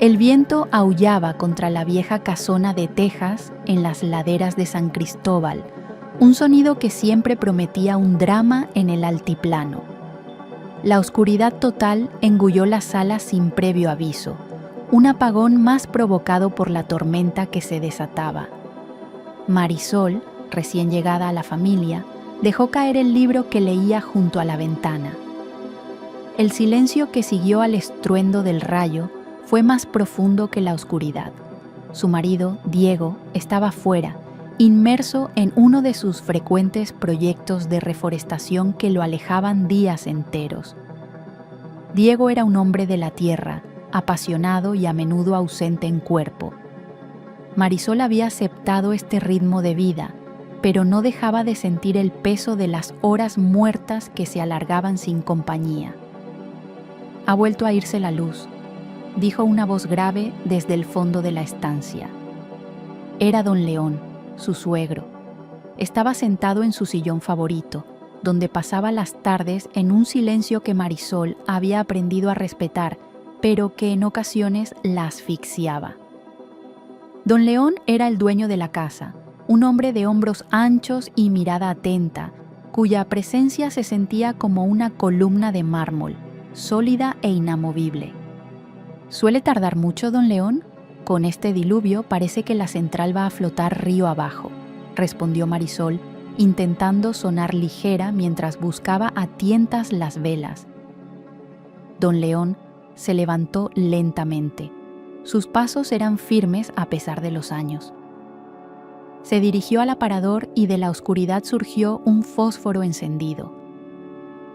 El viento aullaba contra la vieja casona de tejas en las laderas de San Cristóbal, un sonido que siempre prometía un drama en el altiplano. La oscuridad total engulló la sala sin previo aviso, un apagón más provocado por la tormenta que se desataba. Marisol, recién llegada a la familia, dejó caer el libro que leía junto a la ventana. El silencio que siguió al estruendo del rayo fue más profundo que la oscuridad. Su marido, Diego, estaba fuera, inmerso en uno de sus frecuentes proyectos de reforestación que lo alejaban días enteros. Diego era un hombre de la tierra, apasionado y a menudo ausente en cuerpo. Marisol había aceptado este ritmo de vida, pero no dejaba de sentir el peso de las horas muertas que se alargaban sin compañía. «Ha vuelto a irse la luz», dijo una voz grave desde el fondo de la estancia. Era don León, su suegro. Estaba sentado en su sillón favorito, donde pasaba las tardes en un silencio que Marisol había aprendido a respetar, pero que en ocasiones la asfixiaba. Don León era el dueño de la casa, un hombre de hombros anchos y mirada atenta, cuya presencia se sentía como una columna de mármol, sólida e inamovible. ¿Suele tardar mucho, don León? Con este diluvio parece que la central va a flotar río abajo, respondió Marisol, intentando sonar ligera mientras buscaba a tientas las velas. Don León se levantó lentamente. Sus pasos eran firmes a pesar de los años. Se dirigió al aparador y de la oscuridad surgió un fósforo encendido.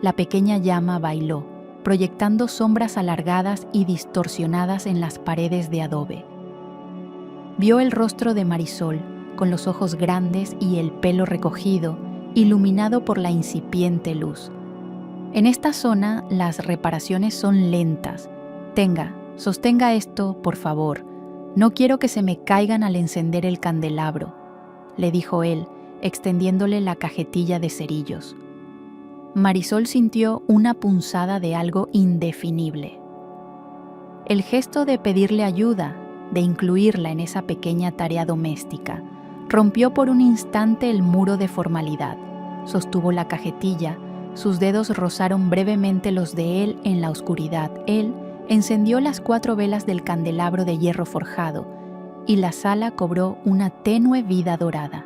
La pequeña llama bailó, proyectando sombras alargadas y distorsionadas en las paredes de adobe. Vio el rostro de Marisol, con los ojos grandes y el pelo recogido, iluminado por la incipiente luz. En esta zona las reparaciones son lentas. Sostenga esto, por favor. No quiero que se me caigan al encender el candelabro, le dijo él, extendiéndole la cajetilla de cerillos. Marisol sintió una punzada de algo indefinible. El gesto de pedirle ayuda, de incluirla en esa pequeña tarea doméstica, rompió por un instante el muro de formalidad. Sostuvo la cajetilla, sus dedos rozaron brevemente los de él en la oscuridad. Él encendió las 4 velas del candelabro de hierro forjado y la sala cobró una tenue vida dorada.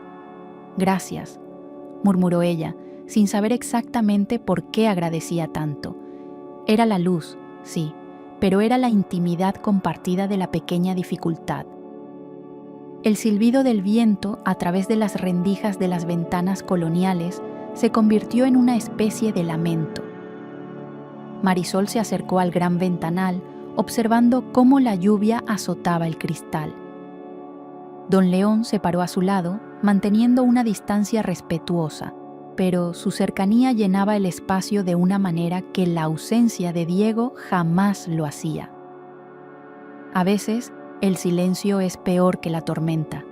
«Gracias», murmuró ella, sin saber exactamente por qué agradecía tanto. Era la luz, sí, pero era la intimidad compartida de la pequeña dificultad. El silbido del viento a través de las rendijas de las ventanas coloniales se convirtió en una especie de lamento. Marisol se acercó al gran ventanal, observando cómo la lluvia azotaba el cristal. Don León se paró a su lado, manteniendo una distancia respetuosa, pero su cercanía llenaba el espacio de una manera que la ausencia de Diego jamás lo hacía. «A veces, el silencio es peor que la tormenta»,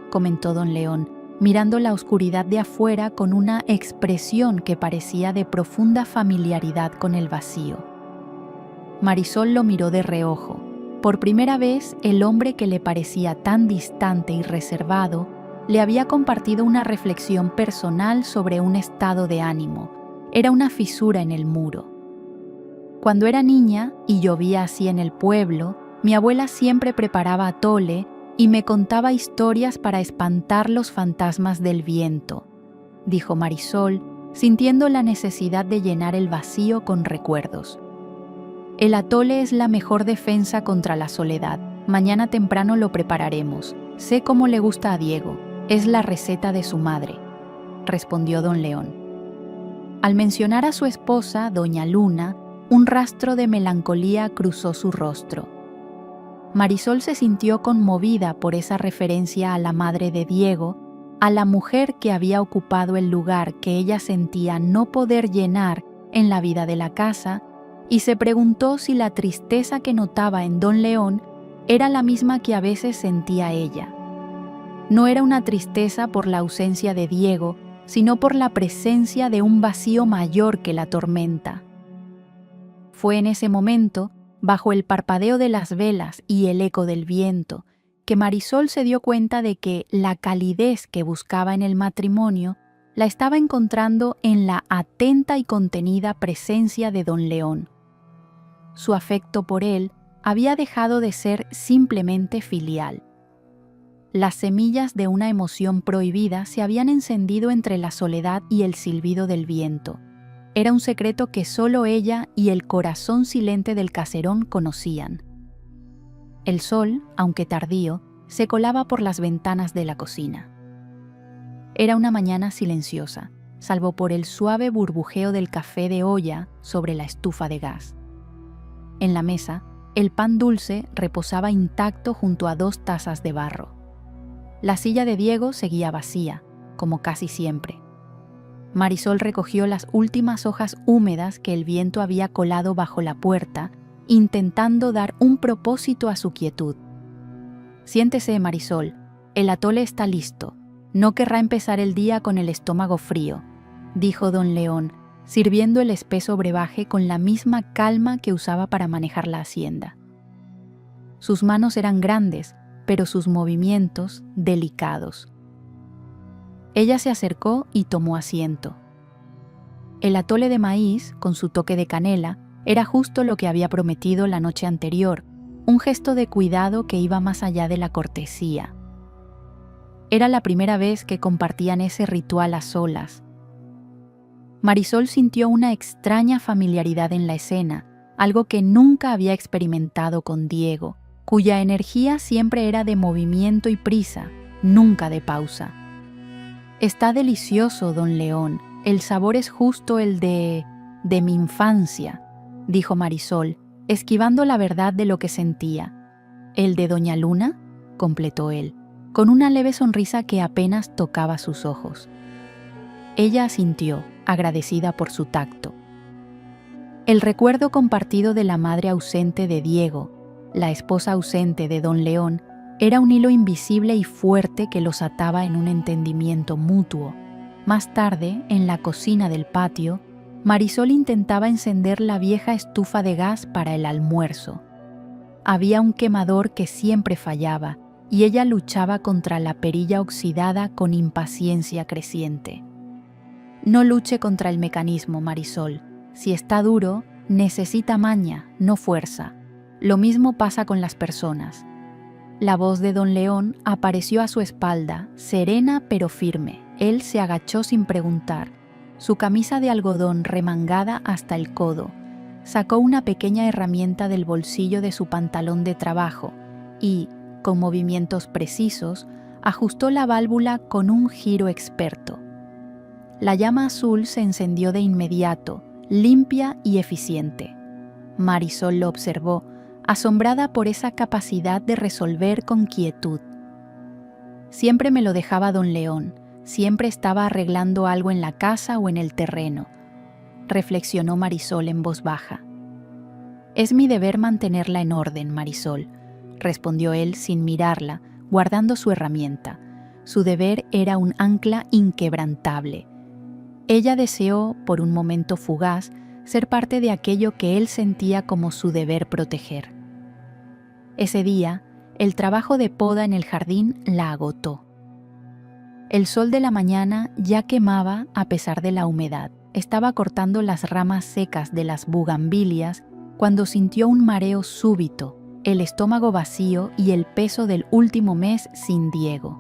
comentó don León, mirando la oscuridad de afuera con una expresión que parecía de profunda familiaridad con el vacío. Marisol lo miró de reojo. Por primera vez, el hombre que le parecía tan distante y reservado le había compartido una reflexión personal sobre un estado de ánimo. Era una fisura en el muro. «Cuando era niña y llovía así en el pueblo, mi abuela siempre preparaba atole y me contaba historias para espantar los fantasmas del viento», dijo Marisol, sintiendo la necesidad de llenar el vacío con recuerdos. «El atole es la mejor defensa contra la soledad. Mañana temprano lo prepararemos. Sé cómo le gusta a Diego. Es la receta de su madre», respondió don León. Al mencionar a su esposa, doña Luna, un rastro de melancolía cruzó su rostro. Marisol se sintió conmovida por esa referencia a la madre de Diego, a la mujer que había ocupado el lugar que ella sentía no poder llenar en la vida de la casa, y se preguntó si la tristeza que notaba en don León era la misma que a veces sentía ella. No era una tristeza por la ausencia de Diego, sino por la presencia de un vacío mayor que la tormenta. Fue en ese momento bajo el parpadeo de las velas y el eco del viento, que Marisol se dio cuenta de que la calidez que buscaba en el matrimonio la estaba encontrando en la atenta y contenida presencia de don León. Su afecto por él había dejado de ser simplemente filial. Las semillas de una emoción prohibida se habían encendido entre la soledad y el silbido del viento. Era un secreto que solo ella y el corazón silente del caserón conocían. El sol, aunque tardío, se colaba por las ventanas de la cocina. Era una mañana silenciosa, salvo por el suave burbujeo del café de olla sobre la estufa de gas. En la mesa, el pan dulce reposaba intacto junto a 2 tazas de barro. La silla de Diego seguía vacía, como casi siempre. Marisol recogió las últimas hojas húmedas que el viento había colado bajo la puerta, intentando dar un propósito a su quietud. «Siéntese, Marisol, el atole está listo. No querrá empezar el día con el estómago frío», dijo don León, sirviendo el espeso brebaje con la misma calma que usaba para manejar la hacienda. Sus manos eran grandes, pero sus movimientos delicados. Ella se acercó y tomó asiento. El atole de maíz, con su toque de canela, era justo lo que había prometido la noche anterior, un gesto de cuidado que iba más allá de la cortesía. Era la primera vez que compartían ese ritual a solas. Marisol sintió una extraña familiaridad en la escena, algo que nunca había experimentado con Diego, cuya energía siempre era de movimiento y prisa, nunca de pausa. «Está delicioso, don León. El sabor es justo el de mi infancia», dijo Marisol, esquivando la verdad de lo que sentía. «¿El de doña Luna?», completó él, con una leve sonrisa que apenas tocaba sus ojos. Ella asintió, agradecida por su tacto. El recuerdo compartido de la madre ausente de Diego, la esposa ausente de don León, era un hilo invisible y fuerte que los ataba en un entendimiento mutuo. Más tarde, en la cocina del patio, Marisol intentaba encender la vieja estufa de gas para el almuerzo. Había un quemador que siempre fallaba, y ella luchaba contra la perilla oxidada con impaciencia creciente. «No luche contra el mecanismo, Marisol. Si está duro, necesita maña, no fuerza. Lo mismo pasa con las personas». La voz de don León apareció a su espalda, serena pero firme. Él se agachó sin preguntar. Su camisa de algodón remangada hasta el codo. Sacó una pequeña herramienta del bolsillo de su pantalón de trabajo y, con movimientos precisos, ajustó la válvula con un giro experto. La llama azul se encendió de inmediato, limpia y eficiente. Marisol lo observó, asombrada por esa capacidad de resolver con quietud. Siempre me lo dejaba don León, siempre estaba arreglando algo en la casa o en el terreno, reflexionó Marisol en voz baja. «Es mi deber mantenerla en orden, Marisol», respondió él sin mirarla, guardando su herramienta. Su deber era un ancla inquebrantable. Ella deseó, por un momento fugaz, ser parte de aquello que él sentía como su deber proteger. Ese día, el trabajo de poda en el jardín la agotó. El sol de la mañana ya quemaba a pesar de la humedad. Estaba cortando las ramas secas de las bugambilias cuando sintió un mareo súbito, el estómago vacío y el peso del último mes sin Diego.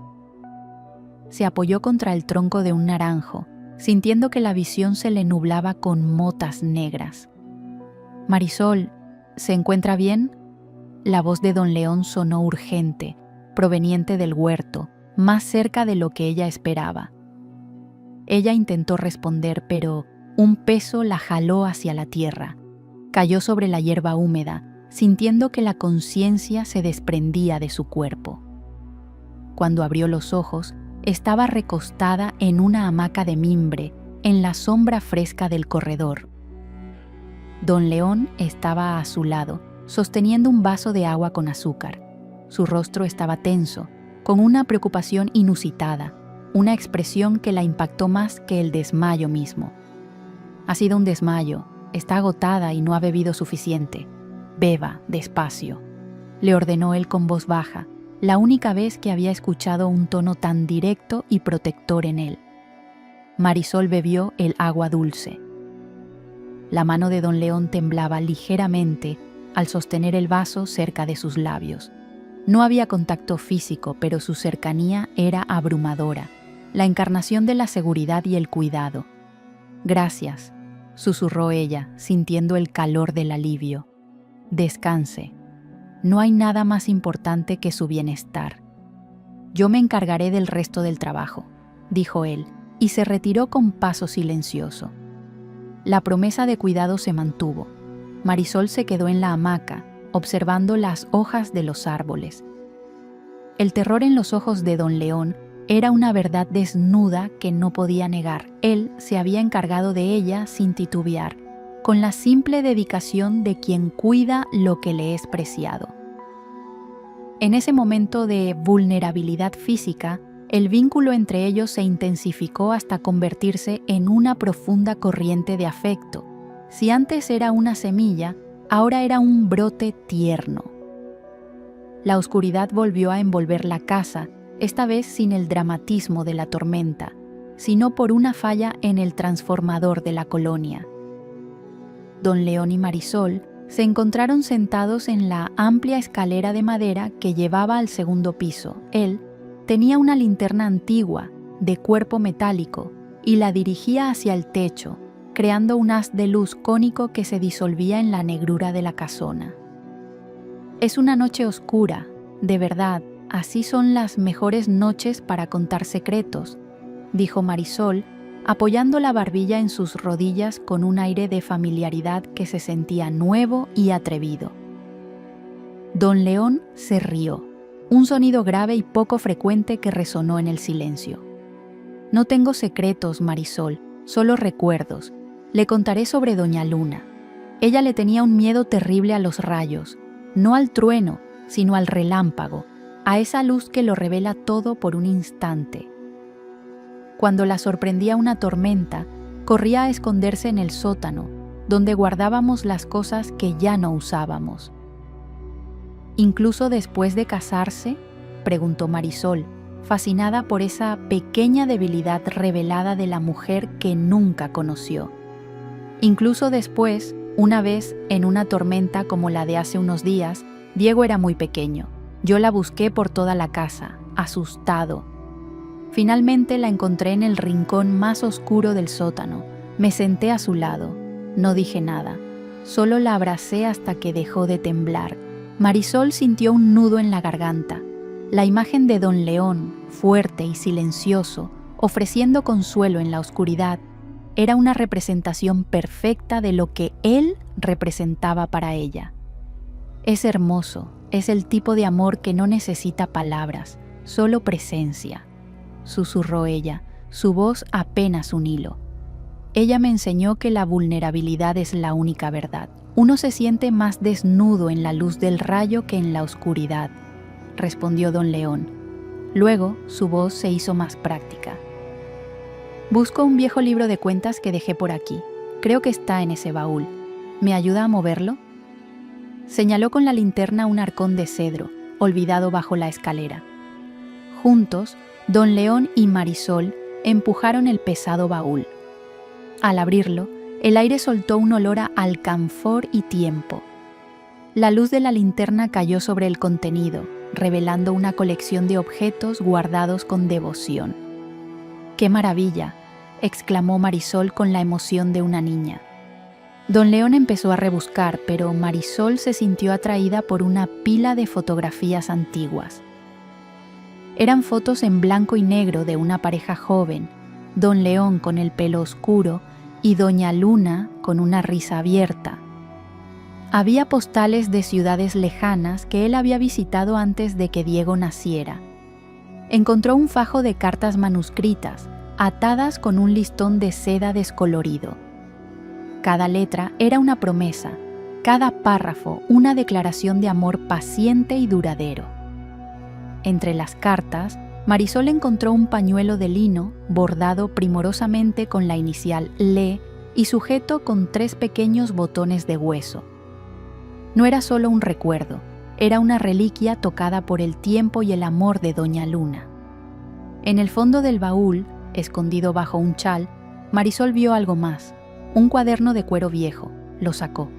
Se apoyó contra el tronco de un naranjo, sintiendo que la visión se le nublaba con motas negras. «Marisol, ¿se encuentra bien?». La voz de don León sonó urgente, proveniente del huerto, más cerca de lo que ella esperaba. Ella intentó responder, pero un peso la jaló hacia la tierra. Cayó sobre la hierba húmeda, sintiendo que la conciencia se desprendía de su cuerpo. Cuando abrió los ojos, estaba recostada en una hamaca de mimbre, en la sombra fresca del corredor. Don León estaba a su lado, sosteniendo un vaso de agua con azúcar. Su rostro estaba tenso, con una preocupación inusitada, una expresión que la impactó más que el desmayo mismo. «Ha sido un desmayo, está agotada y no ha bebido suficiente», Beba despacio, le ordenó él con voz baja, la única vez que había escuchado un tono tan directo y protector en él. Marisol bebió el agua dulce. La mano de don León temblaba ligeramente al sostener el vaso cerca de sus labios. No había contacto físico, pero su cercanía era abrumadora, la encarnación de la seguridad y el cuidado. «Gracias», susurró ella, sintiendo el calor del alivio. «Descanse. No hay nada más importante que su bienestar. Yo me encargaré del resto del trabajo», dijo él, y se retiró con paso silencioso. La promesa de cuidado se mantuvo. Marisol se quedó en la hamaca, observando las hojas de los árboles. El terror en los ojos de don León era una verdad desnuda que no podía negar. Él se había encargado de ella sin titubear, con la simple dedicación de quien cuida lo que le es preciado. En ese momento de vulnerabilidad física, el vínculo entre ellos se intensificó hasta convertirse en una profunda corriente de afecto. Si antes era una semilla, ahora era un brote tierno. La oscuridad volvió a envolver la casa, esta vez sin el dramatismo de la tormenta, sino por una falla en el transformador de la colonia. Don León y Marisol se encontraron sentados en la amplia escalera de madera que llevaba al segundo piso. Él tenía una linterna antigua, de cuerpo metálico, y la dirigía hacia el techo, creando un haz de luz cónico que se disolvía en la negrura de la casona. «Es una noche oscura, de verdad, así son las mejores noches para contar secretos», dijo Marisol, apoyando la barbilla en sus rodillas con un aire de familiaridad que se sentía nuevo y atrevido. Don León se rió, un sonido grave y poco frecuente que resonó en el silencio. «No tengo secretos, Marisol, solo recuerdos. Le contaré sobre doña Luna. Ella le tenía un miedo terrible a los rayos, no al trueno, sino al relámpago, a esa luz que lo revela todo por un instante. Cuando la sorprendía una tormenta, corría a esconderse en el sótano, donde guardábamos las cosas que ya no usábamos». «¿Incluso después de casarse?», preguntó Marisol, fascinada por esa pequeña debilidad revelada de la mujer que nunca conoció. «Incluso después, una vez, en una tormenta como la de hace unos días, Diego era muy pequeño. Yo la busqué por toda la casa, asustado. Finalmente la encontré en el rincón más oscuro del sótano. Me senté a su lado. No dije nada. Solo la abracé hasta que dejó de temblar». Marisol sintió un nudo en la garganta. La imagen de don León, fuerte y silencioso, ofreciendo consuelo en la oscuridad, era una representación perfecta de lo que él representaba para ella. «Es hermoso, es el tipo de amor que no necesita palabras, solo presencia», susurró ella, su voz apenas un hilo. «Ella me enseñó que la vulnerabilidad es la única verdad. Uno se siente más desnudo en la luz del rayo que en la oscuridad», respondió don León. Luego su voz se hizo más práctica. «Busco un viejo libro de cuentas que dejé por aquí. Creo que está en ese baúl. ¿Me ayuda a moverlo?». Señaló con la linterna un arcón de cedro, olvidado bajo la escalera. Juntos, don León y Marisol empujaron el pesado baúl. Al abrirlo, el aire soltó un olor a alcanfor y tiempo. La luz de la linterna cayó sobre el contenido, revelando una colección de objetos guardados con devoción. «¡Qué maravilla!», exclamó Marisol con la emoción de una niña. Don León empezó a rebuscar, pero Marisol se sintió atraída por una pila de fotografías antiguas. Eran fotos en blanco y negro de una pareja joven, don León con el pelo oscuro y doña Luna con una risa abierta. Había postales de ciudades lejanas que él había visitado antes de que Diego naciera. Encontró un fajo de cartas manuscritas, atadas con un listón de seda descolorido. Cada letra era una promesa, cada párrafo una declaración de amor paciente y duradero. Entre las cartas, Marisol encontró un pañuelo de lino bordado primorosamente con la inicial LE y sujeto con 3 pequeños botones de hueso. No era solo un recuerdo, era una reliquia tocada por el tiempo y el amor de doña Luna. En el fondo del baúl, escondido bajo un chal, Marisol vio algo más, un cuaderno de cuero viejo. Lo sacó.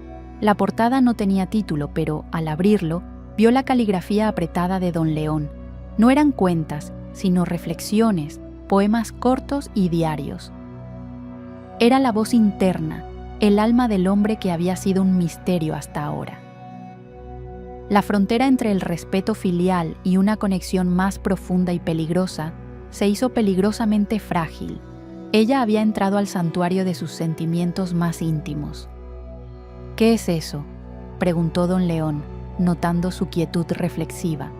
La portada no tenía título, pero al abrirlo, vio la caligrafía apretada de don León. No eran cuentas, sino reflexiones, poemas cortos y diarios. Era la voz interna, el alma del hombre que había sido un misterio hasta ahora. La frontera entre el respeto filial y una conexión más profunda y peligrosa se hizo peligrosamente frágil. Ella había entrado al santuario de sus sentimientos más íntimos. «¿Qué es eso?», preguntó don León, notando su quietud reflexiva.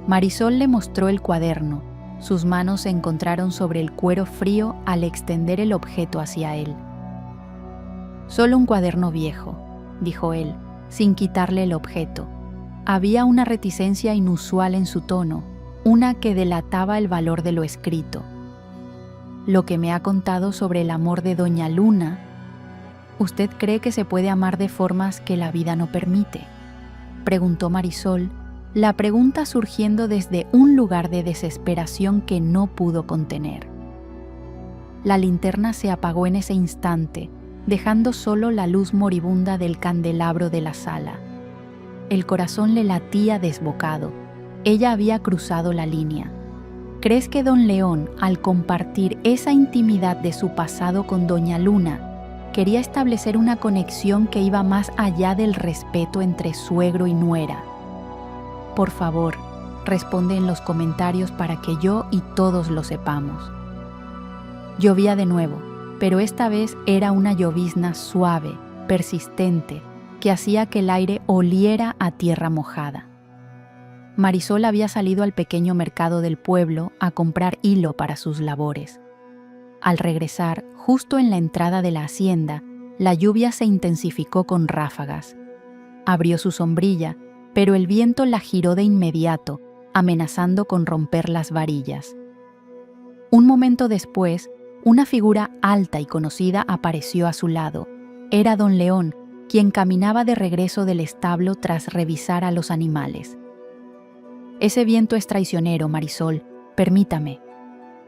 Marisol le mostró el cuaderno. Sus manos se encontraron sobre el cuero frío al extender el objeto hacia él. «Solo un cuaderno viejo», dijo él, sin quitarle el objeto. Había una reticencia inusual en su tono, una que delataba el valor de lo escrito. «Lo que me ha contado sobre el amor de doña Luna. ¿Usted cree que se puede amar de formas que la vida no permite?», preguntó Marisol, la pregunta surgiendo desde un lugar de desesperación que no pudo contener. La linterna se apagó en ese instante, dejando solo la luz moribunda del candelabro de la sala. El corazón le latía desbocado. Ella había cruzado la línea. ¿Crees que don León, al compartir esa intimidad de su pasado con doña Luna, quería establecer una conexión que iba más allá del respeto entre suegro y nuera? Por favor, responde en los comentarios para que yo y todos lo sepamos. Llovía de nuevo, pero esta vez era una llovizna suave, persistente, que hacía que el aire oliera a tierra mojada. Marisol había salido al pequeño mercado del pueblo a comprar hilo para sus labores. Al regresar, justo en la entrada de la hacienda, la lluvia se intensificó con ráfagas. Abrió su sombrilla, pero el viento la giró de inmediato, amenazando con romper las varillas. Un momento después, una figura alta y conocida apareció a su lado. Era don León, quien caminaba de regreso del establo tras revisar a los animales. «Ese viento es traicionero, Marisol, permítame»,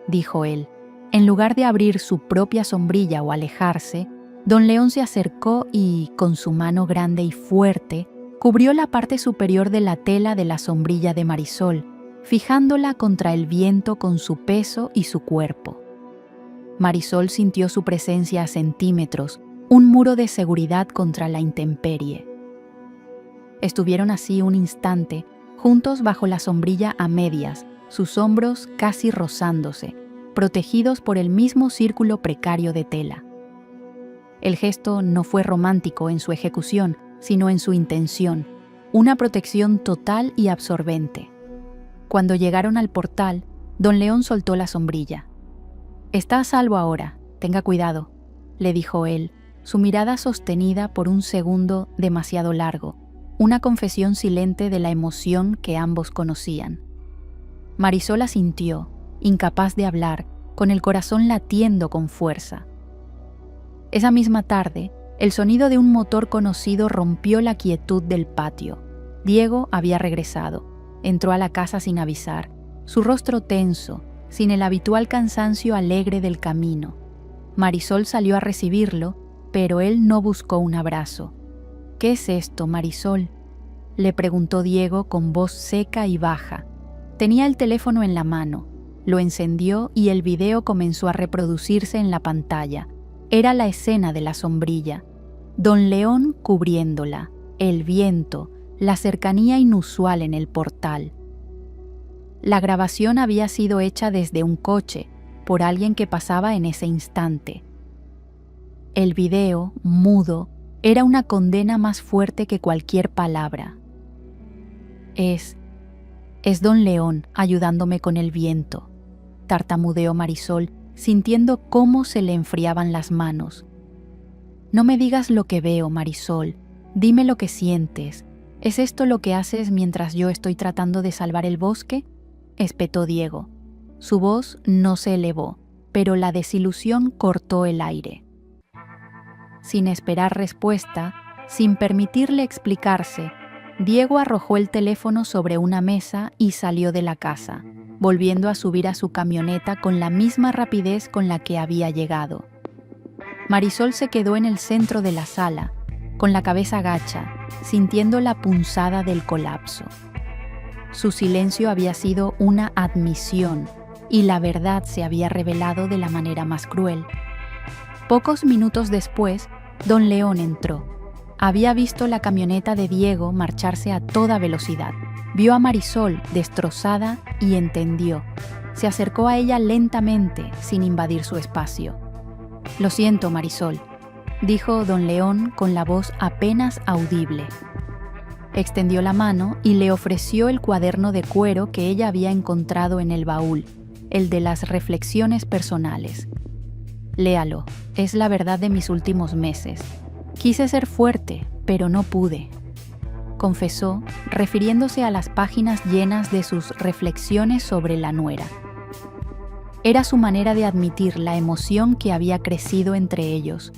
dijo él. En lugar de abrir su propia sombrilla o alejarse, don León se acercó y, con su mano grande y fuerte, cubrió la parte superior de la tela de la sombrilla de Marisol, fijándola contra el viento con su peso y su cuerpo. Marisol sintió su presencia a centímetros, un muro de seguridad contra la intemperie. Estuvieron así un instante, juntos bajo la sombrilla a medias, sus hombros casi rozándose, protegidos por el mismo círculo precario de tela. El gesto no fue romántico en su ejecución, sino en su intención, una protección total y absorbente. Cuando llegaron al portal, don León soltó la sombrilla. «Está a salvo ahora, tenga cuidado», le dijo él, su mirada sostenida por un segundo demasiado largo, una confesión silente de la emoción que ambos conocían. Marisol asintió, incapaz de hablar, con el corazón latiendo con fuerza. Esa misma tarde, el sonido de un motor conocido rompió la quietud del patio. Diego había regresado. Entró a la casa sin avisar, su rostro tenso, sin el habitual cansancio alegre del camino. Marisol salió a recibirlo, pero él no buscó un abrazo. «¿Qué es esto, Marisol?», le preguntó Diego con voz seca y baja. Tenía el teléfono en la mano. Lo encendió y el video comenzó a reproducirse en la pantalla. Era la escena de la sombrilla. Don León cubriéndola, el viento, la cercanía inusual en el portal. La grabación había sido hecha desde un coche, por alguien que pasaba en ese instante. El video, mudo, era una condena más fuerte que cualquier palabra. Es don León ayudándome con el viento», tartamudeó Marisol, sintiendo cómo se le enfriaban las manos. «No me digas lo que veo, Marisol, dime lo que sientes. ¿Es esto lo que haces mientras yo estoy tratando de salvar el bosque?», espetó Diego. Su voz no se elevó, pero la desilusión cortó el aire. Sin esperar respuesta, Sin permitirle explicarse, Diego arrojó el teléfono sobre una mesa y salió de la casa, volviendo a subir a su camioneta con la misma rapidez con la que había llegado. Marisol se quedó en el centro de la sala, con la cabeza gacha, sintiendo la punzada del colapso. Su silencio había sido una admisión y la verdad se había revelado de la manera más cruel. Pocos minutos después, don León entró. Había visto la camioneta de Diego marcharse a toda velocidad. Vio a Marisol destrozada y entendió. Se acercó a ella lentamente, sin invadir su espacio. «Lo siento, Marisol», dijo don León con la voz apenas audible. Extendió la mano y le ofreció el cuaderno de cuero que ella había encontrado en el baúl, el de las reflexiones personales. «Léalo, es la verdad de mis últimos meses. Quise ser fuerte, pero no pude», confesó, refiriéndose a las páginas llenas de sus reflexiones sobre la nuera. Era su manera de admitir la emoción que había crecido entre ellos.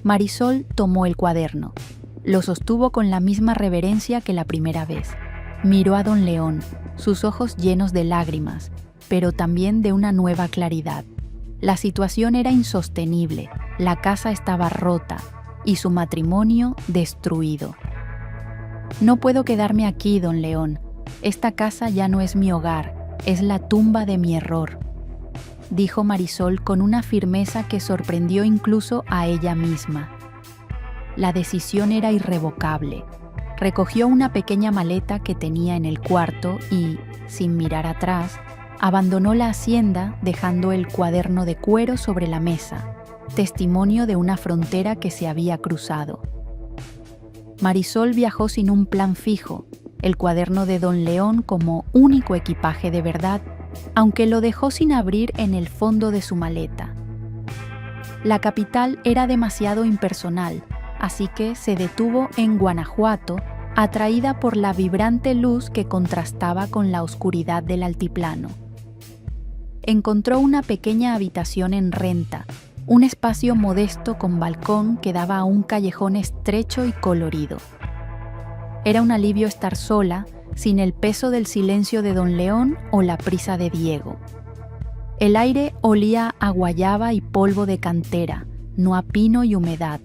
Marisol tomó el cuaderno. Lo sostuvo con la misma reverencia que la primera vez. Miró a don León, sus ojos llenos de lágrimas, pero también de una nueva claridad. La situación era insostenible, la casa estaba rota y su matrimonio destruido. «No puedo quedarme aquí, don León. Esta casa ya no es mi hogar, es la tumba de mi error», dijo Marisol con una firmeza que sorprendió incluso a ella misma. La decisión era irrevocable. Recogió una pequeña maleta que tenía en el cuarto y, sin mirar atrás, abandonó la hacienda dejando el cuaderno de cuero sobre la mesa, testimonio de una frontera que se había cruzado. Marisol viajó sin un plan fijo, el cuaderno de don León como único equipaje de verdad, aunque lo dejó sin abrir en el fondo de su maleta. La capital era demasiado impersonal, así que se detuvo en Guanajuato, atraída por la vibrante luz que contrastaba con la oscuridad del altiplano. Encontró una pequeña habitación en renta, un espacio modesto con balcón que daba a un callejón estrecho y colorido. Era un alivio estar sola, sin el peso del silencio de don León o la prisa de Diego. El aire olía a guayaba y polvo de cantera, no a pino y humedad.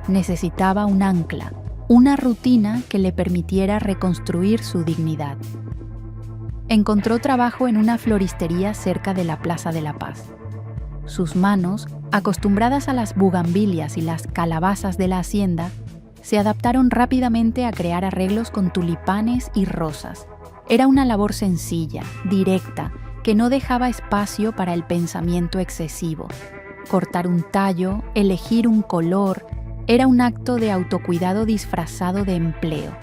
Necesitaba un ancla, una rutina que le permitiera reconstruir su dignidad. Encontró trabajo en una floristería cerca de la Plaza de la Paz. Sus manos, acostumbradas a las bugambilias y las calabazas de la hacienda, se adaptaron rápidamente a crear arreglos con tulipanes y rosas. Era una labor sencilla, directa, que no dejaba espacio para el pensamiento excesivo. Cortar un tallo, elegir un color, era un acto de autocuidado disfrazado de empleo.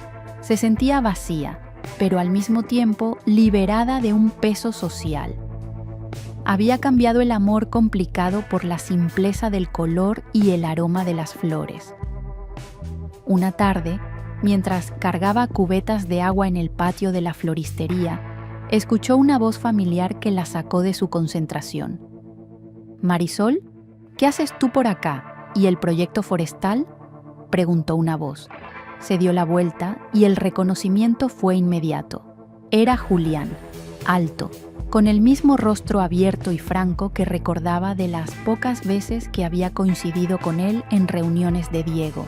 Se sentía vacía, pero al mismo tiempo liberada de un peso social. Había cambiado el amor complicado por la simpleza del color y el aroma de las flores. Una tarde, mientras cargaba cubetas de agua en el patio de la floristería, escuchó una voz familiar que la sacó de su concentración. «Marisol, ¿qué haces tú por acá? ¿Y el proyecto forestal?», preguntó una voz. Se dio la vuelta y el reconocimiento fue inmediato. Era Julián, alto, con el mismo rostro abierto y franco que recordaba de las pocas veces que había coincidido con él en reuniones de Diego.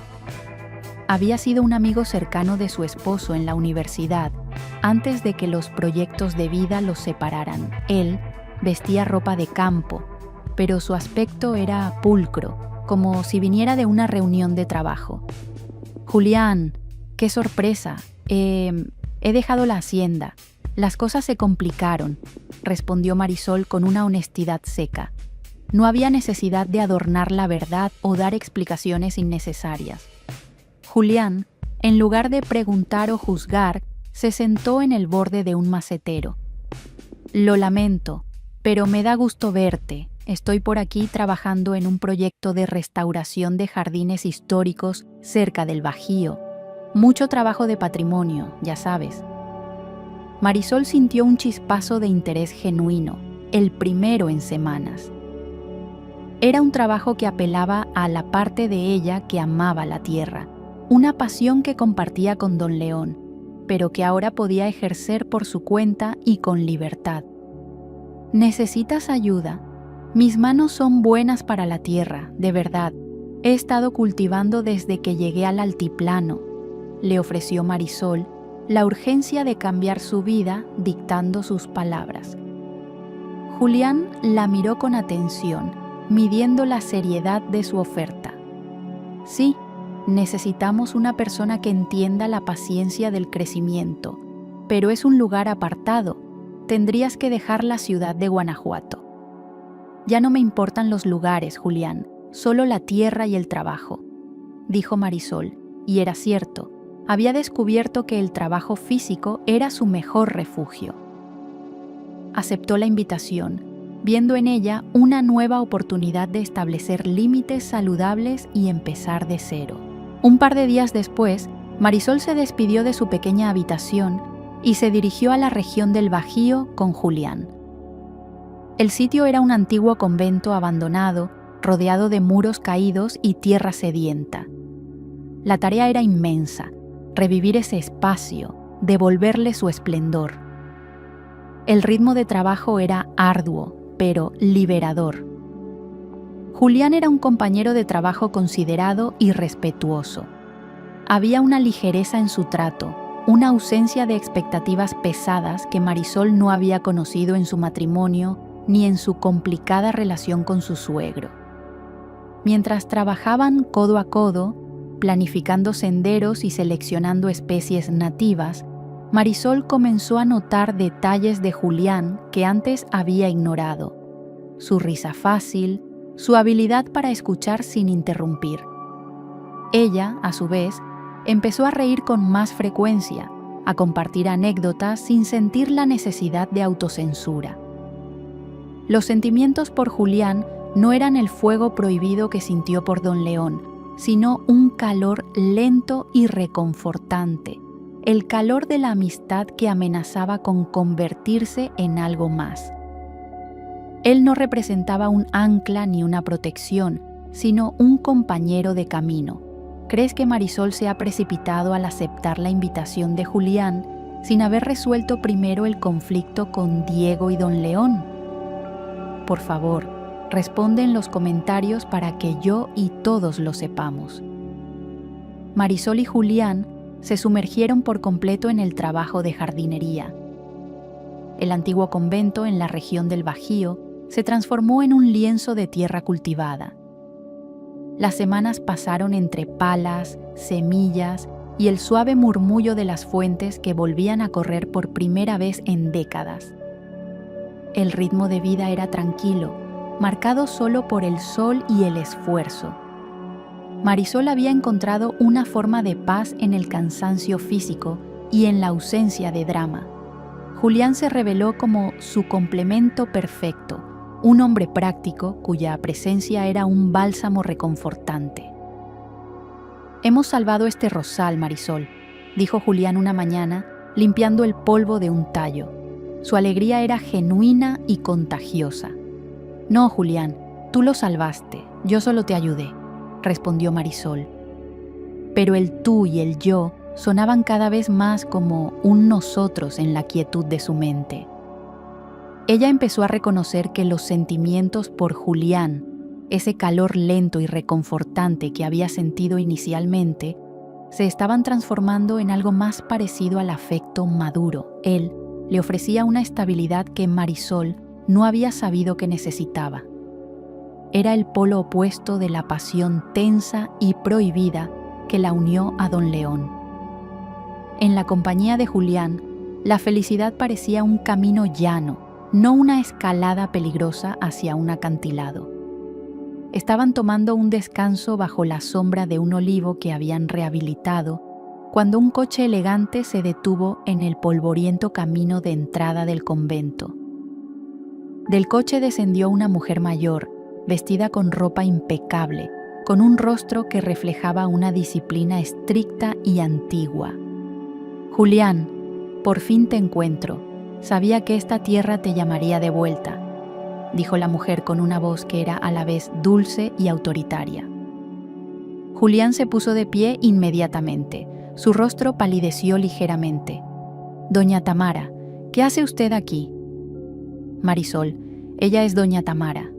Había sido un amigo cercano de su esposo en la universidad, antes de que los proyectos de vida los separaran. Él vestía ropa de campo, pero su aspecto era pulcro, como si viniera de una reunión de trabajo. «Julián, qué sorpresa. He dejado la hacienda. Las cosas se complicaron», respondió Marisol con una honestidad seca. No había necesidad de adornar la verdad o dar explicaciones innecesarias. Julián, en lugar de preguntar o juzgar, se sentó en el borde de un macetero. «Lo lamento, pero me da gusto verte. Estoy por aquí trabajando en un proyecto de restauración de jardines históricos cerca del Bajío. Mucho trabajo de patrimonio, ya sabes». Marisol sintió un chispazo de interés genuino, el primero en semanas. Era un trabajo que apelaba a la parte de ella que amaba la tierra, una pasión que compartía con don León, pero que ahora podía ejercer por su cuenta y con libertad. «¿Necesitas ayuda? Mis manos son buenas para la tierra, de verdad. He estado cultivando desde que llegué al altiplano», le ofreció Marisol, la urgencia de cambiar su vida dictando sus palabras. Julián la miró con atención, midiendo la seriedad de su oferta. «Sí, necesitamos una persona que entienda la paciencia del crecimiento, pero es un lugar apartado. Tendrías que dejar la ciudad de Guanajuato». «Ya no me importan los lugares, Julián, solo la tierra y el trabajo», dijo Marisol, y era cierto, había descubierto que el trabajo físico era su mejor refugio. Aceptó la invitación, viendo en ella una nueva oportunidad de establecer límites saludables y empezar de cero. Un par de días después, Marisol se despidió de su pequeña habitación y se dirigió a la región del Bajío con Julián. El sitio era un antiguo convento abandonado, rodeado de muros caídos y tierra sedienta. La tarea era inmensa: revivir ese espacio, devolverle su esplendor. El ritmo de trabajo era arduo, pero liberador. Julián era un compañero de trabajo considerado y respetuoso. Había una ligereza en su trato, una ausencia de expectativas pesadas que Marisol no había conocido en su matrimonio ni en su complicada relación con su suegro. Mientras trabajaban codo a codo, planificando senderos y seleccionando especies nativas, Marisol comenzó a notar detalles de Julián que antes había ignorado: su risa fácil, su habilidad para escuchar sin interrumpir. Ella, a su vez, empezó a reír con más frecuencia, a compartir anécdotas sin sentir la necesidad de autocensura. Los sentimientos por Julián no eran el fuego prohibido que sintió por don León, sino un calor lento y reconfortante, el calor de la amistad que amenazaba con convertirse en algo más. Él no representaba un ancla ni una protección, sino un compañero de camino. ¿Crees que Marisol se ha precipitado al aceptar la invitación de Julián sin haber resuelto primero el conflicto con Diego y don León? Por favor, responde en los comentarios para que yo y todos lo sepamos. Marisol y Julián se sumergieron por completo en el trabajo de jardinería. El antiguo convento en la región del Bajío se transformó en un lienzo de tierra cultivada. Las semanas pasaron entre palas, semillas y el suave murmullo de las fuentes que volvían a correr por primera vez en décadas. El ritmo de vida era tranquilo, marcado solo por el sol y el esfuerzo. Marisol había encontrado una forma de paz en el cansancio físico y en la ausencia de drama. Julián se reveló como su complemento perfecto, un hombre práctico cuya presencia era un bálsamo reconfortante. «Hemos salvado este rosal, Marisol», dijo Julián una mañana, limpiando el polvo de un tallo. Su alegría era genuina y contagiosa. «No, Julián, tú lo salvaste, yo solo te ayudé», respondió Marisol. Pero el tú y el yo sonaban cada vez más como un nosotros en la quietud de su mente. Ella empezó a reconocer que los sentimientos por Julián, ese calor lento y reconfortante que había sentido inicialmente, se estaban transformando en algo más parecido al afecto maduro. Él le ofrecía una estabilidad que Marisol no había sabido que necesitaba. Era el polo opuesto de la pasión tensa y prohibida que la unió a don León. En la compañía de Julián, la felicidad parecía un camino llano, no una escalada peligrosa hacia un acantilado. Estaban tomando un descanso bajo la sombra de un olivo que habían rehabilitado cuando un coche elegante se detuvo en el polvoriento camino de entrada del convento. Del coche descendió una mujer mayor, vestida con ropa impecable, con un rostro que reflejaba una disciplina estricta y antigua. «Julián, por fin te encuentro. Sabía que esta tierra te llamaría de vuelta. dijo la mujer con una voz que era a la vez dulce y autoritaria. Julián se puso de pie inmediatamente. Su rostro palideció ligeramente. «Doña Tamara, ¿qué hace usted aquí?» «Marisol, ella es doña Tamara».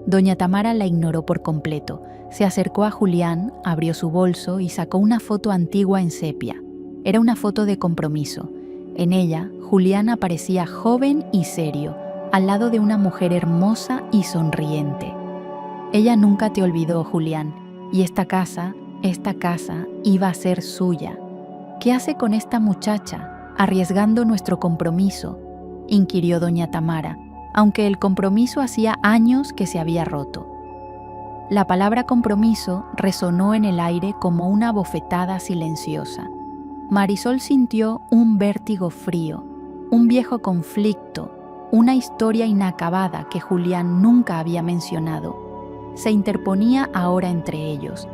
Doña Tamara la ignoró por completo. Se acercó a Julián, abrió su bolso y sacó una foto antigua en sepia. Era una foto de compromiso. En ella, Julián aparecía joven y serio, al lado de una mujer hermosa y sonriente. Ella nunca te olvidó, Julián, y esta casa iba a ser suya. ¿Qué hace con esta muchacha, arriesgando nuestro compromiso?, inquirió doña Tamara, aunque el compromiso hacía años que se había roto. La palabra compromiso resonó en el aire como una bofetada silenciosa. Marisol sintió un vértigo frío, un viejo conflicto, una historia inacabada que Julián nunca había mencionado. Se interponía ahora entre ellos.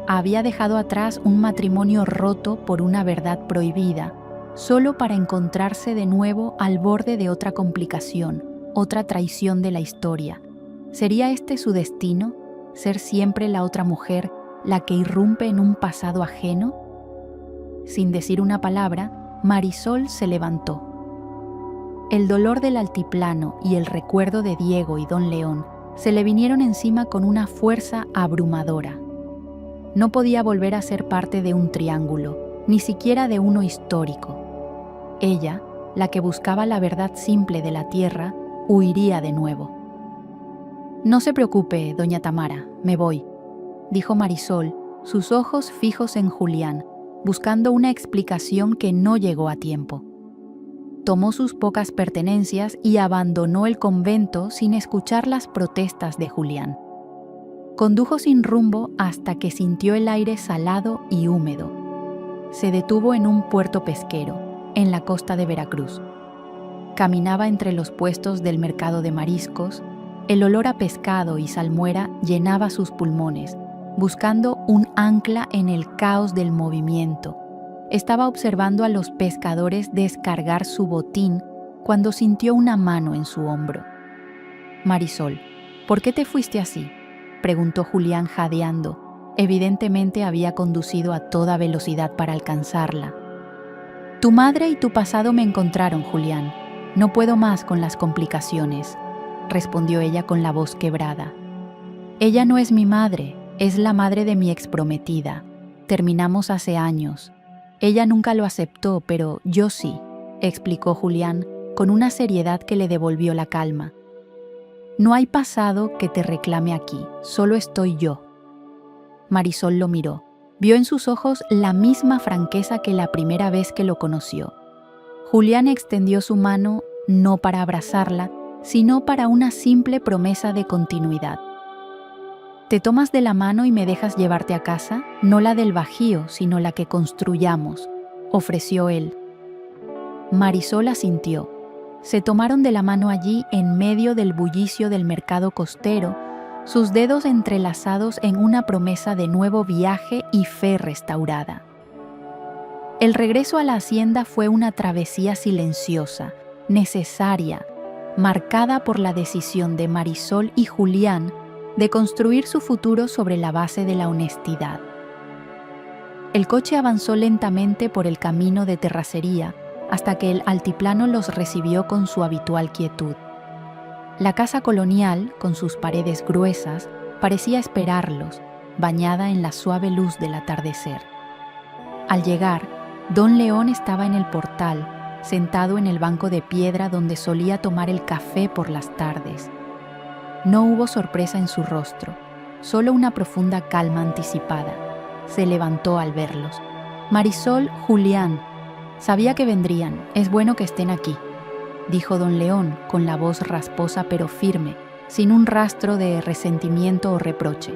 Había dejado atrás un matrimonio roto por una verdad prohibida, solo para encontrarse de nuevo al borde de otra complicación, otra traición de la historia. ¿Sería este su destino? ¿Ser siempre la otra mujer, la que irrumpe en un pasado ajeno? Sin decir una palabra, Marisol se levantó. El dolor del altiplano y el recuerdo de Diego y don León se le vinieron encima con una fuerza abrumadora. No podía volver a ser parte de un triángulo, ni siquiera de uno histórico. Ella, la que buscaba la verdad simple de la tierra, huiría de nuevo. «No se preocupe, doña Tamara, me voy», dijo Marisol, sus ojos fijos en Julián, buscando una explicación que no llegó a tiempo. Tomó sus pocas pertenencias y abandonó el convento sin escuchar las protestas de Julián. Condujo sin rumbo hasta que sintió el aire salado y húmedo. Se detuvo en un puerto pesquero, en la costa de Veracruz. Caminaba entre los puestos del mercado de mariscos. El olor a pescado y salmuera llenaba sus pulmones, buscando un ancla en el caos del movimiento. Estaba observando a los pescadores descargar su botín cuando sintió una mano en su hombro. «Marisol, ¿por qué te fuiste así?», preguntó Julián jadeando. Evidentemente había conducido a toda velocidad para alcanzarla. «Tu madre y tu pasado me encontraron, Julián. No puedo más con las complicaciones», respondió ella con la voz quebrada. «Ella no es mi madre, es la madre de mi exprometida. Terminamos hace años. Ella nunca lo aceptó, pero yo sí», explicó Julián con una seriedad que le devolvió la calma. «No hay pasado que te reclame aquí, solo estoy yo». Marisol lo miró. Vio en sus ojos la misma franqueza que la primera vez que lo conoció. Julián extendió su mano no para abrazarla, sino para una simple promesa de continuidad. «¿Te tomas de la mano y me dejas llevarte a casa? No la del Bajío, sino la que construyamos», ofreció él. Marisol asintió. Se tomaron de la mano allí en medio del bullicio del mercado costero, sus dedos entrelazados en una promesa de nuevo viaje y fe restaurada. El regreso a la hacienda fue una travesía silenciosa, necesaria, marcada por la decisión de Marisol y Julián de construir su futuro sobre la base de la honestidad. El coche avanzó lentamente por el camino de terracería hasta que el altiplano los recibió con su habitual quietud. La casa colonial, con sus paredes gruesas, parecía esperarlos, bañada en la suave luz del atardecer. Al llegar, don León estaba en el portal, sentado en el banco de piedra donde solía tomar el café por las tardes. No hubo sorpresa en su rostro, solo una profunda calma anticipada. Se levantó al verlos. «Marisol, Julián, sabía que vendrían, es bueno que estén aquí», dijo don León con la voz rasposa pero firme, sin un rastro de resentimiento o reproche.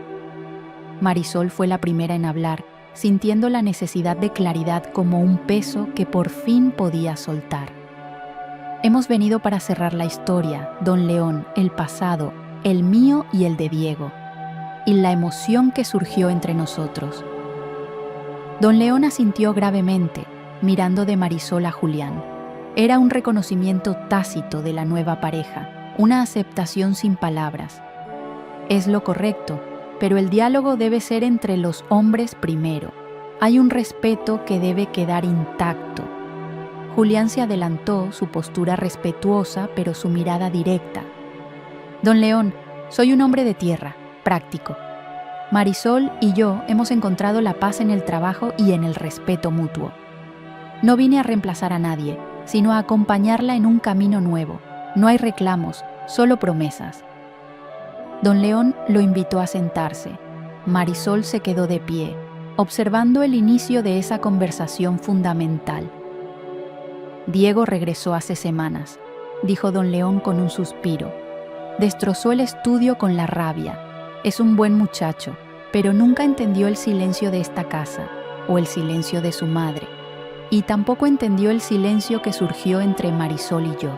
Marisol fue la primera en hablar, sintiendo la necesidad de claridad como un peso que por fin podía soltar. «Hemos venido para cerrar la historia, don León, el pasado, el mío y el de Diego, y la emoción que surgió entre nosotros». Don León asintió gravemente, mirando de Marisol a Julián. Era un reconocimiento tácito de la nueva pareja, una aceptación sin palabras. Es lo correcto, pero el diálogo debe ser entre los hombres primero. Hay un respeto que debe quedar intacto. Julián se adelantó, su postura respetuosa, pero su mirada directa. Don León, soy un hombre de tierra, práctico. Marisol y yo hemos encontrado la paz en el trabajo y en el respeto mutuo. No vine a reemplazar a nadie, sino a acompañarla en un camino nuevo. No hay reclamos, solo promesas. Don León lo invitó a sentarse. Marisol se quedó de pie, observando el inicio de esa conversación fundamental. Diego regresó hace semanas, dijo don León con un suspiro. Destrozó el estudio con la rabia. Es un buen muchacho, pero nunca entendió el silencio de esta casa, o el silencio de su madre, y tampoco entendió el silencio que surgió entre Marisol y yo.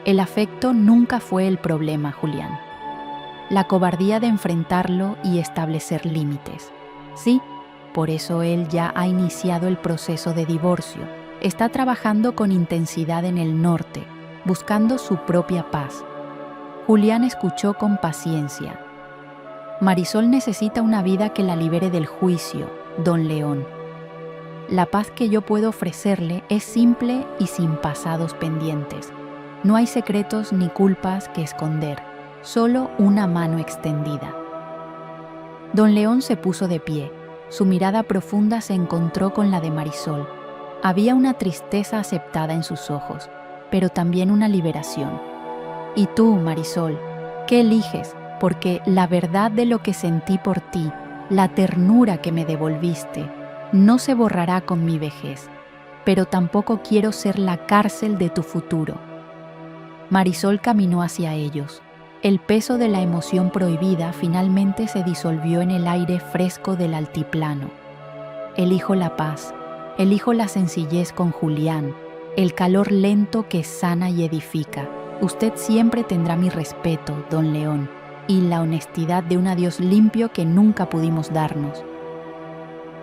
El afecto nunca fue el problema, Julián. La cobardía de enfrentarlo y establecer límites. Sí, por eso él ya ha iniciado el proceso de divorcio. Está trabajando con intensidad en el norte, buscando su propia paz. Julián escuchó con paciencia. Marisol necesita una vida que la libere del juicio, don León. La paz que yo puedo ofrecerle es simple y sin pasados pendientes. No hay secretos ni culpas que esconder, solo una mano extendida. Don León se puso de pie. Su mirada profunda se encontró con la de Marisol. Había una tristeza aceptada en sus ojos, pero también una liberación. Y tú, Marisol, ¿qué eliges? Porque la verdad de lo que sentí por ti, la ternura que me devolviste, no se borrará con mi vejez, pero tampoco quiero ser la cárcel de tu futuro. Marisol caminó hacia ellos. El peso de la emoción prohibida finalmente se disolvió en el aire fresco del altiplano. Elijo la paz, elijo la sencillez con Julián, el calor lento que sana y edifica. Usted siempre tendrá mi respeto, don León, y la honestidad de un adiós limpio que nunca pudimos darnos.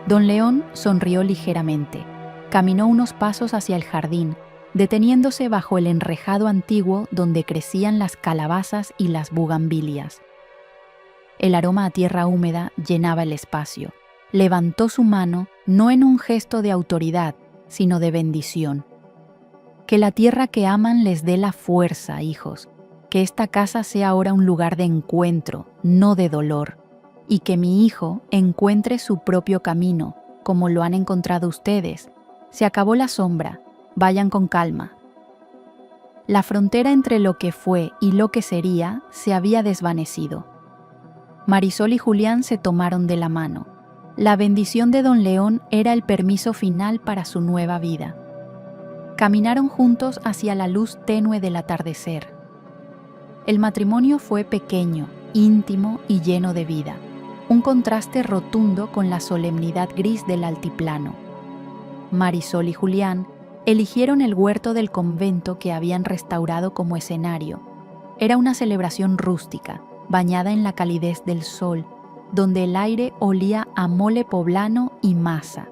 Don León sonrió ligeramente. Caminó unos pasos hacia el jardín, deteniéndose bajo el enrejado antiguo donde crecían las calabazas y las bugambilias. El aroma a tierra húmeda llenaba el espacio. Levantó su mano, no en un gesto de autoridad, sino de bendición. Que la tierra que aman les dé la fuerza, hijos. Que esta casa sea ahora un lugar de encuentro, no de dolor. Y que mi hijo encuentre su propio camino, como lo han encontrado ustedes. Se acabó la sombra. Vayan con calma. La frontera entre lo que fue y lo que sería se había desvanecido. Marisol y Julián se tomaron de la mano. La bendición de don León era el permiso final para su nueva vida. Caminaron juntos hacia la luz tenue del atardecer. El matrimonio fue pequeño, íntimo y lleno de vida, un contraste rotundo con la solemnidad gris del altiplano. Marisol y Julián eligieron el huerto del convento que habían restaurado como escenario. Era una celebración rústica, bañada en la calidez del sol, donde el aire olía a mole poblano y masa.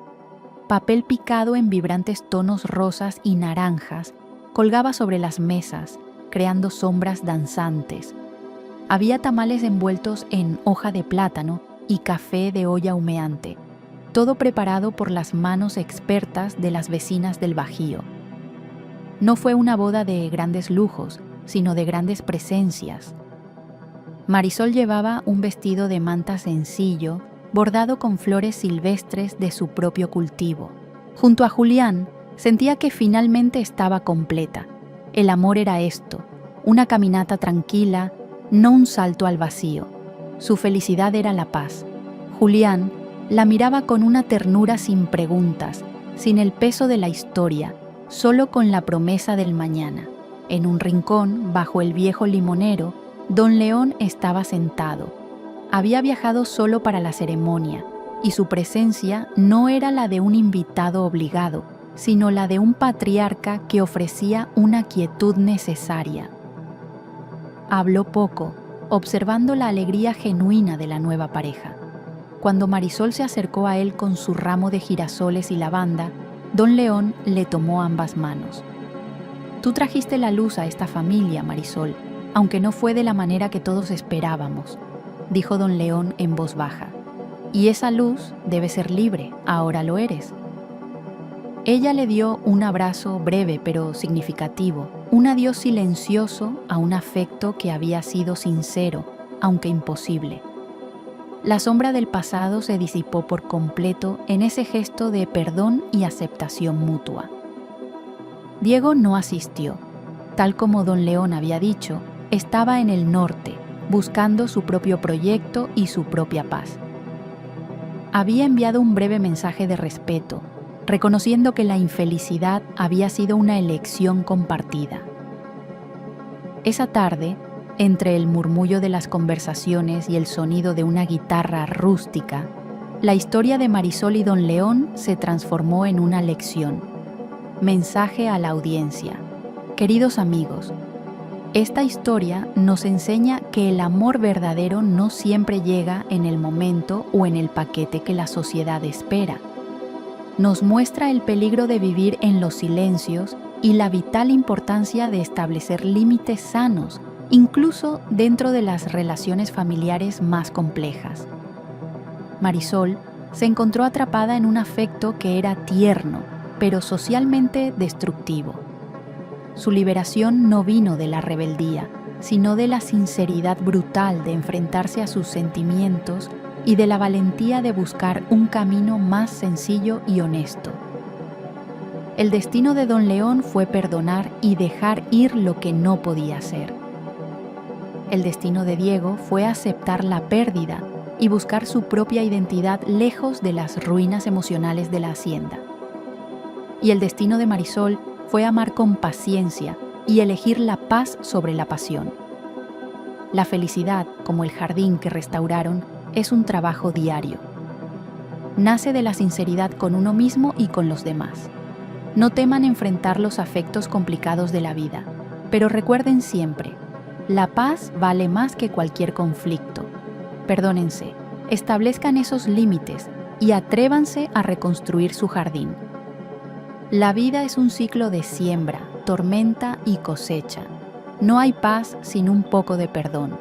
Papel picado en vibrantes tonos rosas y naranjas colgaba sobre las mesas, creando sombras danzantes. Había tamales envueltos en hoja de plátano y café de olla humeante, todo preparado por las manos expertas de las vecinas del Bajío. No fue una boda de grandes lujos, sino de grandes presencias. Marisol llevaba un vestido de manta sencillo, bordado con flores silvestres de su propio cultivo. Junto a Julián, sentía que finalmente estaba completa. El amor era esto, una caminata tranquila, no un salto al vacío. Su felicidad era la paz. Julián la miraba con una ternura sin preguntas, sin el peso de la historia, solo con la promesa del mañana. En un rincón, bajo el viejo limonero, don León estaba sentado. Había viajado solo para la ceremonia, y su presencia no era la de un invitado obligado, sino la de un patriarca que ofrecía una quietud necesaria. Habló poco, observando la alegría genuina de la nueva pareja. Cuando Marisol se acercó a él con su ramo de girasoles y lavanda, don León le tomó ambas manos. Tú trajiste la luz a esta familia, Marisol, aunque no fue de la manera que todos esperábamos, dijo don León en voz baja. Y esa luz debe ser libre, ahora lo eres. Ella le dio un abrazo breve pero significativo, un adiós silencioso a un afecto que había sido sincero, aunque imposible. La sombra del pasado se disipó por completo en ese gesto de perdón y aceptación mutua. Diego no asistió. Tal como don León había dicho, estaba en el norte, buscando su propio proyecto y su propia paz. Había enviado un breve mensaje de respeto, reconociendo que la infelicidad había sido una elección compartida. Esa tarde, entre el murmullo de las conversaciones y el sonido de una guitarra rústica, la historia de Marisol y don León se transformó en una lección. Mensaje a la audiencia. Queridos amigos, esta historia nos enseña que el amor verdadero no siempre llega en el momento o en el paquete que la sociedad espera. Nos muestra el peligro de vivir en los silencios y la vital importancia de establecer límites sanos, incluso dentro de las relaciones familiares más complejas. Marisol se encontró atrapada en un afecto que era tierno, pero socialmente destructivo. Su liberación no vino de la rebeldía, sino de la sinceridad brutal de enfrentarse a sus sentimientos y de la valentía de buscar un camino más sencillo y honesto. El destino de don León fue perdonar y dejar ir lo que no podía ser. El destino de Diego fue aceptar la pérdida y buscar su propia identidad lejos de las ruinas emocionales de la hacienda. Y el destino de Marisol fue amar con paciencia y elegir la paz sobre la pasión. La felicidad, como el jardín que restauraron, es un trabajo diario. Nace de la sinceridad con uno mismo y con los demás. No teman enfrentar los afectos complicados de la vida, pero recuerden siempre, la paz vale más que cualquier conflicto. Perdónense, establezcan esos límites y atrévanse a reconstruir su jardín. La vida es un ciclo de siembra, tormenta y cosecha. No hay paz sin un poco de perdón.